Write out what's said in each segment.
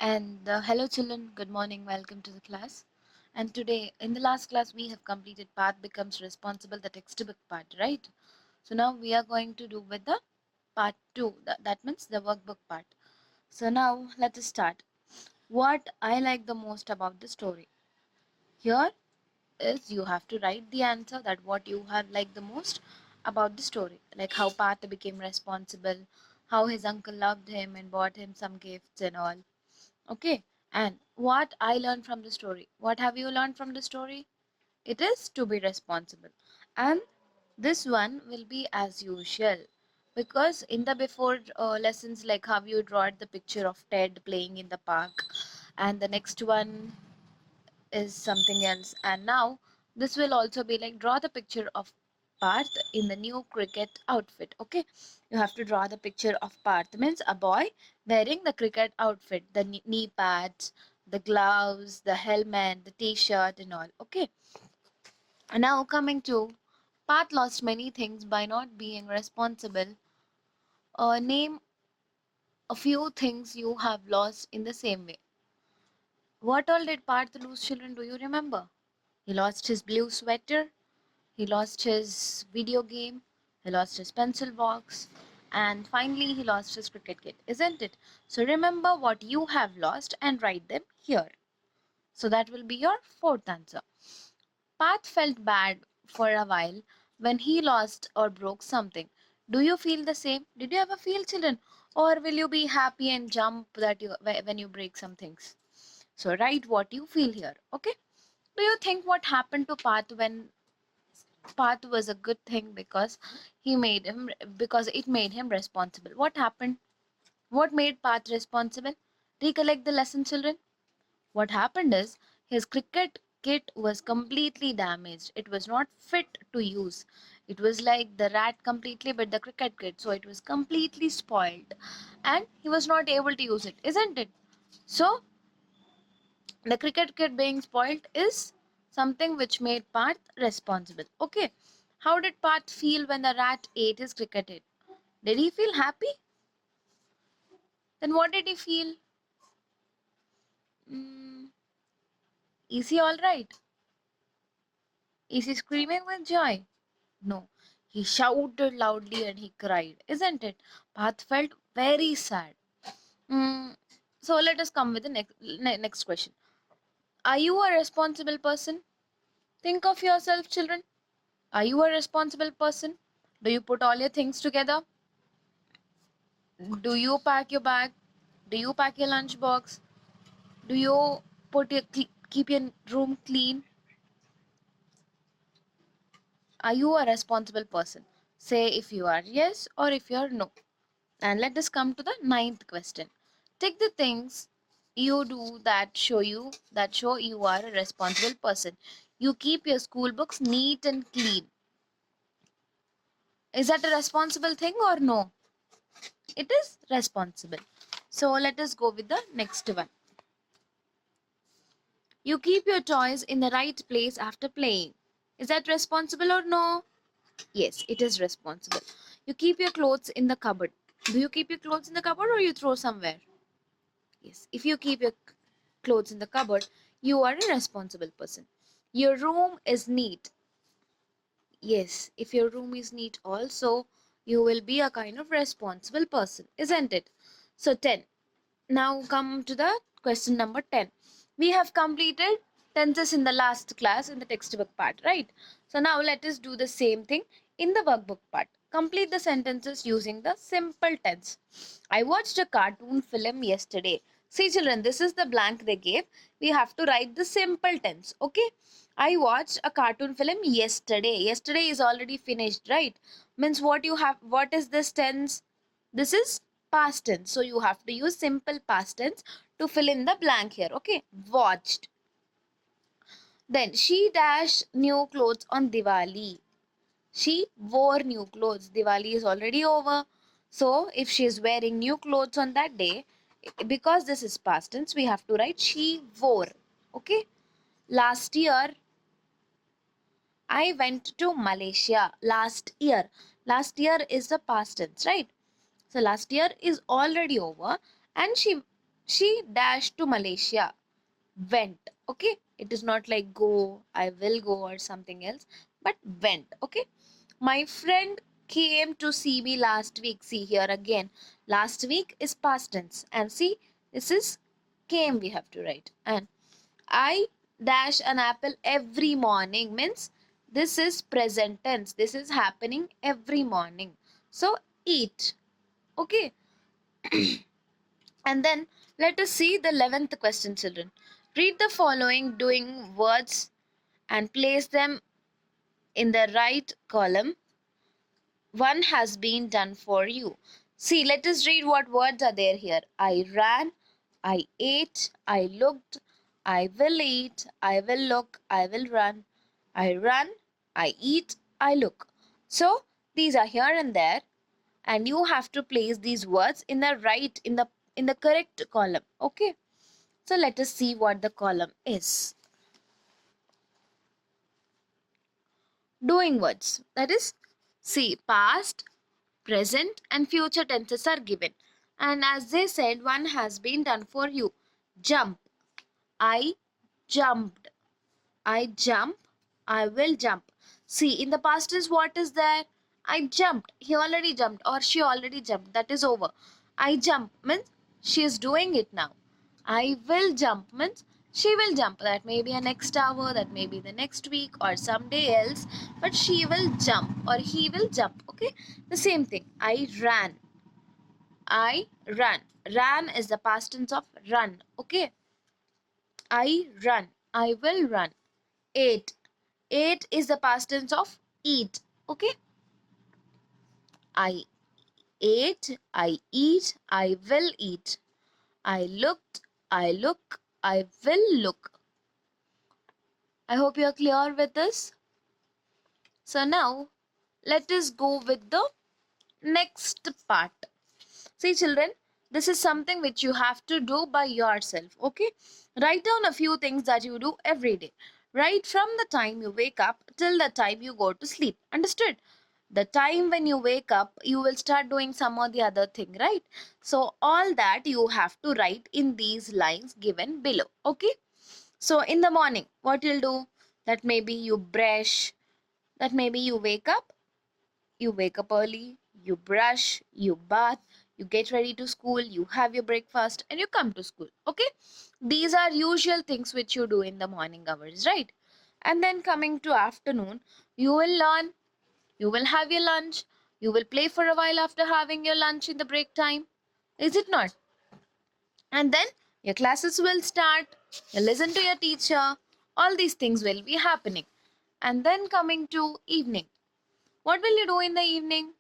And hello, children. Good morning. Welcome to the class. And today, in the last class, we have completed Path Becomes Responsible, the textbook part, right? So now we are going to do with the part 2. That means the workbook part. So now let us start. What I like the most about the story. Here is you have to write the answer that what you have liked the most about the story. Like how Path became responsible, how his uncle loved him and bought him some gifts and all. Okay, and what I learned from the story. What have you learned from the story? It is to be responsible. And this one will be as usual. Because in the before lessons, like how you draw the picture of Ted playing in the park, and the next one is something else. And now this will also be like draw the picture of Parth in the new cricket outfit. Okay, you have to draw the picture of Parth means a boy wearing the cricket outfit, the knee pads, the gloves, the helmet, the t-shirt, and all. Okay, and now coming to Parth lost many things by not being responsible. Name a few things you have lost in the same way. What all did Parth lose, children? Do you remember? He lost his blue sweater. He lost his video game, he lost his pencil box, and finally he lost his cricket kit, isn't it? So remember what you have lost and write them here. So that will be your fourth answer. Path felt bad for a while when he lost or broke something. Do you feel the same? Did you ever feel, children? Or will you be happy and jump that you when you break some things? So write what you feel here, okay? Do you think what happened to Path when Path was a good thing because it made him responsible? What happened? What made Path responsible? Recollect the lesson, children. What happened is his cricket kit was completely damaged. It was not fit to use. It was like the rat completely bit the cricket kit, so it was completely spoiled, and he was not able to use it, isn't it? So the cricket kit being spoiled is something which made Parth responsible. Okay. How did Parth feel when the rat ate his cricket kit? Did he feel happy? Then what did he feel? Mm, is he alright? Is he screaming with joy? No. He shouted loudly and he cried, isn't it? Parth felt very sad. Mm, so let us come with the next question. Are you a responsible person? Think of yourself, children. Are you a responsible person? Do you put all your things together? Do you pack your bag? Do you pack your lunch box? Do you keep your room clean? Are you a responsible person? Say if you are yes or if you are no. And let us come to the ninth question. Take the things you do that show you are a responsible person. You keep your school books neat and clean. Is that a responsible thing or no? It is responsible. So let us go with the next one. You keep your toys in the right place after playing. Is that responsible or no? Yes, it is responsible. You keep your clothes in the cupboard. Do you keep your clothes in the cupboard or you throw somewhere? Yes, if you keep your clothes in the cupboard, you are a responsible person. Your room is neat. Yes, if your room is neat also, you will be a kind of responsible person, isn't it? So 10. Now come to the question number 10. We have completed tenses in the last class in the textbook part, right? So now let us do the same thing in the workbook part. Complete the sentences using the simple tense. I watched a cartoon film yesterday. See children, this is the blank they gave. We have to write the simple tense, okay? I watched a cartoon film yesterday. Yesterday is already finished, right? Means what is this tense? This is past tense. So you have to use simple past tense to fill in the blank here. Okay. Watched. Then she dashed new clothes on Diwali. She wore new clothes. Diwali is already over. So if she is wearing new clothes on that day, because this is past tense, we have to write she wore. Okay. Last year, I went to Malaysia. Last year. Last year is the past tense, right? So last year is already over and she She dashed to Malaysia. Went. Okay. It is not like go, I will go or something else, but went. Okay. My friend came to see me last week. See here again. Last week is past tense. And see, this is came we have to write. And I dash an apple every morning means this is present tense. This is happening every morning. So eat. Okay. And then let us see the 11th question, children. Read the following doing words and place them in the right column. One has been done for you. See, let us read what words are there here. I ran, I ate, I looked, I will eat, I will look, I will run, I run, I eat, I look. So these are here and there, and you have to place these words in the right, in the correct column. Okay. So let us see what the column is. Doing words. That is, see, past, present and future tenses are given. And as they said, one has been done for you. Jump. I jumped. I jump. I will jump. See, in the past is what is there? I jumped. He already jumped or she already jumped. That is over. I jump means she is doing it now. I will jump means she will jump. That may be a next hour, that may be the next week or someday else. But she will jump or he will jump. Okay. The same thing. I ran. I run. Ran is the past tense of run. Okay. I run. I will run. Ate. Ate is the past tense of eat. Okay. I ate. I eat. I will eat. I looked. I look. I will look. I hope you are clear with this. So now let us go with the next part. See children, this is something which you have to do by yourself. Okay. Write down a few things that you do every day. Right from the time you wake up till the time you go to sleep. Understood? The time when you wake up, you will start doing some or the other thing, right? So all that you have to write in these lines given below. Okay. So in the morning, what you'll do? That maybe you brush. That maybe you wake up early, you brush, you bath, you get ready to school, you have your breakfast, and you come to school. Okay? These are usual things which you do in the morning hours, right? And then coming to afternoon, you will learn, you will have your lunch, you will play for a while after having your lunch in the break time. Is it not? And then your classes will start, you listen to your teacher, all these things will be happening. And then coming to evening, what will you do in the evening?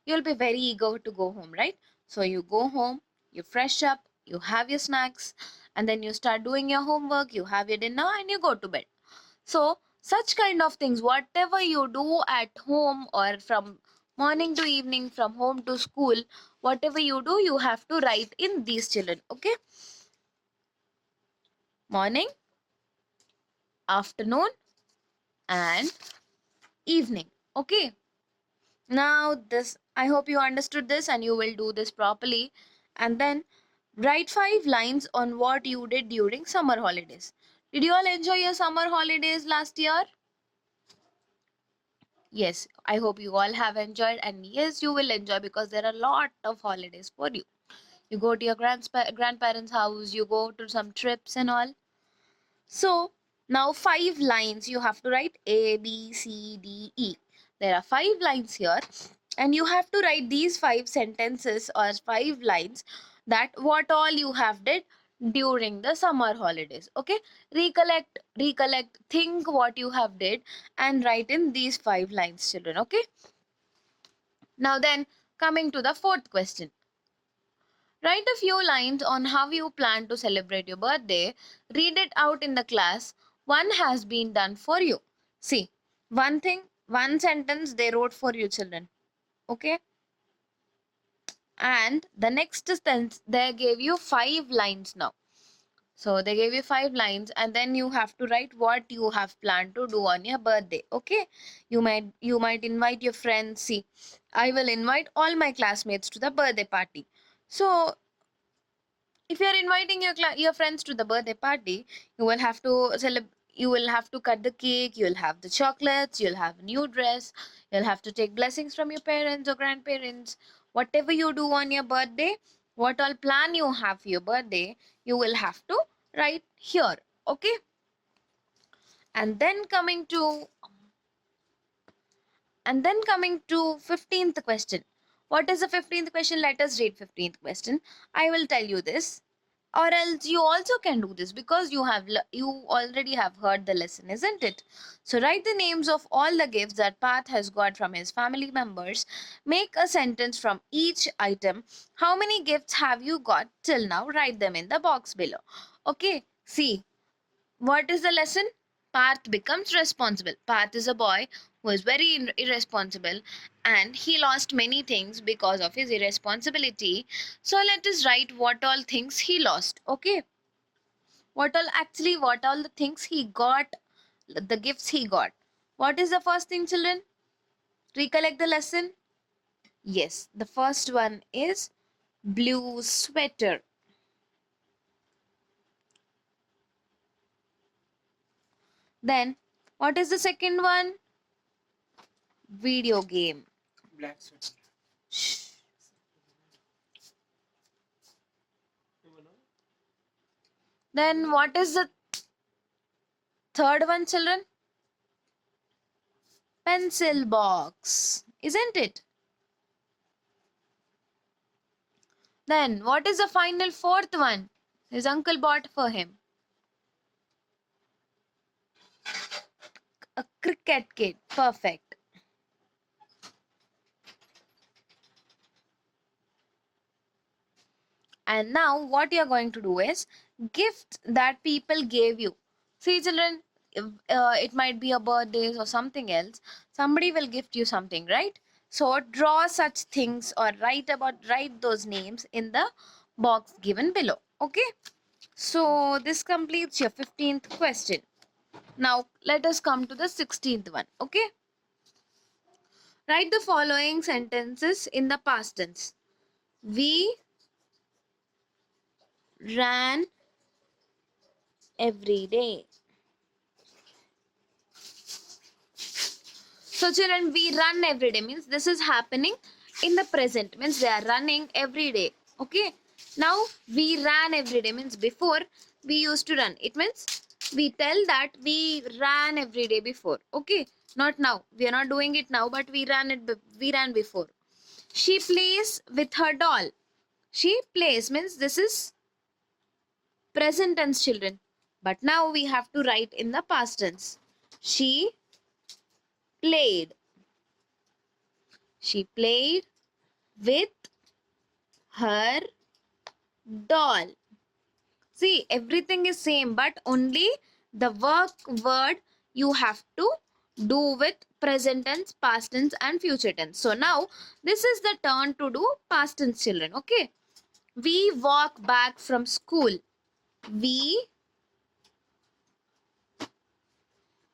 You'll be very eager to go home, right? So you go home, you fresh up, you have your snacks, and then you start doing your homework, you have your dinner, and you go to bed. So, such kind of things, whatever you do at home or from morning to evening, from home to school, whatever you do, you have to write in these children, okay? Morning, afternoon, and evening, okay? Now this, I hope you understood this and you will do this properly. And then write 5 lines on what you did during summer holidays. Did you all enjoy your summer holidays last year? Yes, I hope you all have enjoyed, and yes, you will enjoy because there are a lot of holidays for you. You go to your grandparents' house, you go to some trips and all. So now 5 lines you have to write A, B, C, D, E. There are 5 lines here, and you have to write these 5 sentences or 5 lines that what all you have did during the summer holidays. Okay, recollect, think what you have did and write in these 5 lines, children. Okay, now then coming to the fourth question. Write a few lines on how you plan to celebrate your birthday. Read it out in the class. One has been done for you. See, one thing, one sentence they wrote for you, children. Okay? And the next sentence, they gave you 5 lines now. So they gave you 5 lines, and then you have to write what you have planned to do on your birthday. Okay? You might invite your friends. See, I will invite all my classmates to the birthday party. So If you're inviting your friends to the birthday party, you will have to you will have to cut the cake, you'll have the chocolates, you'll have a new dress, you'll have to take blessings from your parents or grandparents. Whatever you do on your birthday, what all plan you have for your birthday, you will have to write here. Okay. And then coming to And then coming to 15th question. What is the 15th question? Let us read 15th question. I will tell you this. Or else you also can do this because you already have heard the lesson, isn't it? So write the names of all the gifts that Path has got from his family members. Make a sentence from each item. How many gifts have you got till now? Write them in the box below. Okay, see. What is the lesson? Parth becomes responsible. Parth is a boy who is very irresponsible and he lost many things because of his irresponsibility. So let us write what all things he lost. Okay. What all the things he got, the gifts he got. What is the first thing, children? Recollect the lesson? Yes, the first one is blue sweater. Then, what is the second one? Video game. Black sweater. Shh. Then what is the third one, children? Pencil box, isn't it? Then what is the final fourth one? His uncle bought for him. A cricket kit. Perfect. And now what you are going to do is gifts that people gave you. See, children, it might be a birthday or something else. Somebody will gift you something, right? So draw such things or write those names in the box given below. Okay. So this completes your 15th question. Now let us come to the 16th one. Okay. Write the following sentences in the past tense. We ran every day. So children, we run every day means this is happening in the present, means they are running every day. Okay. Now we ran every day means before we used to run. It means we tell that we ran every day before. Okay. Not now. We are not doing it now, but we ran before. She plays with her doll. She plays means this is present tense, children. But now we have to write in the past tense. She played. She played with her doll. See, everything is same, but only the word you have to do with present tense, past tense and future tense. So now this is the turn to do past tense, children. Okay. We walk back from school. We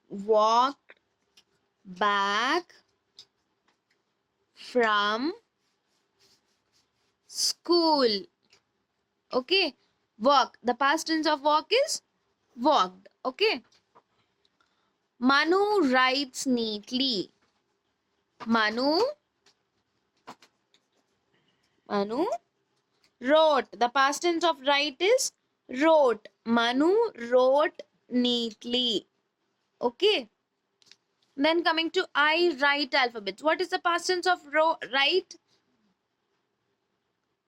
walked back from school. Okay. Walk. The past tense of walk is walked. Okay. Manu writes neatly. Manu wrote. The past tense of write is wrote. Manu wrote neatly. Okay. Then coming to I write alphabets. What is the past tense of write?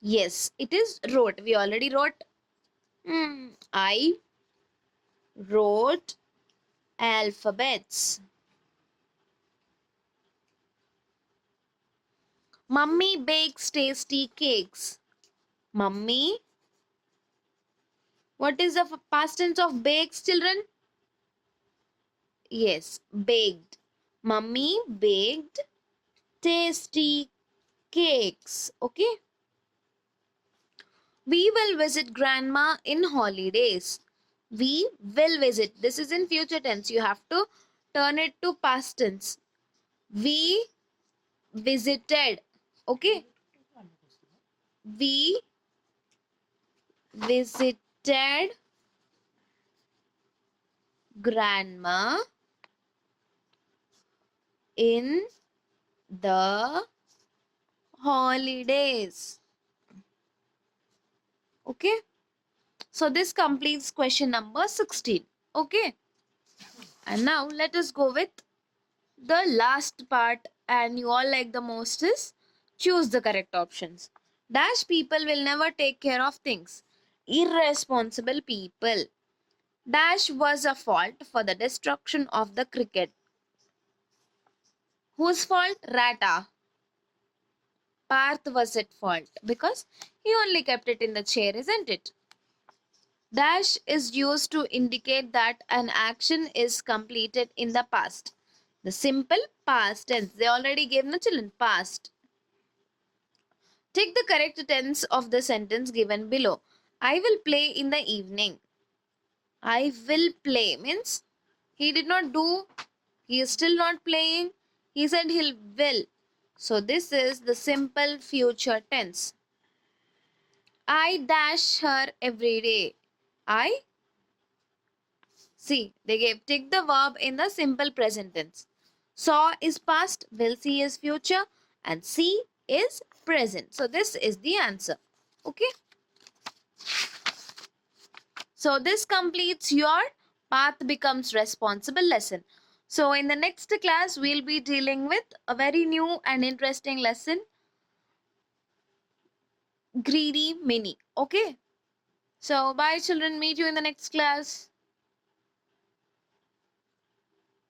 Yes, it is wrote. We already wrote. I wrote alphabets. Mummy bakes tasty cakes. Mummy. What is the past tense of bakes, children? Yes, baked. Mummy baked tasty cakes. Okay. We will visit grandma in holidays. We will visit. This is in future tense. You have to turn it to past tense. We visited. Okay. We visited grandma in the holidays. Okay. So this completes question number 16. Okay. And now let us go with the last part, and you all like the most is choose the correct options. Dash people will never take care of things. Irresponsible people. Dash was a fault for the destruction of the cricket. Whose fault? Rata. Parth was at fault because he only kept it in the chair, isn't it? Dash is used to indicate that an action is completed in the past. The simple past tense. They already gave the children past. Take the correct tense of the sentence given below. I will play in the evening. I will play means he did not do, he is still not playing. He said he will. So this is the simple future tense. I dash her every day. I see. They gave take the verb in the simple present tense. Saw is past, will see is future, and see is present. So this is the answer. Okay. So this completes your path becomes responsible lesson. So in the next class, we'll be dealing with a very new and interesting lesson, greedy mini. Okay. So bye children, meet you in the next class.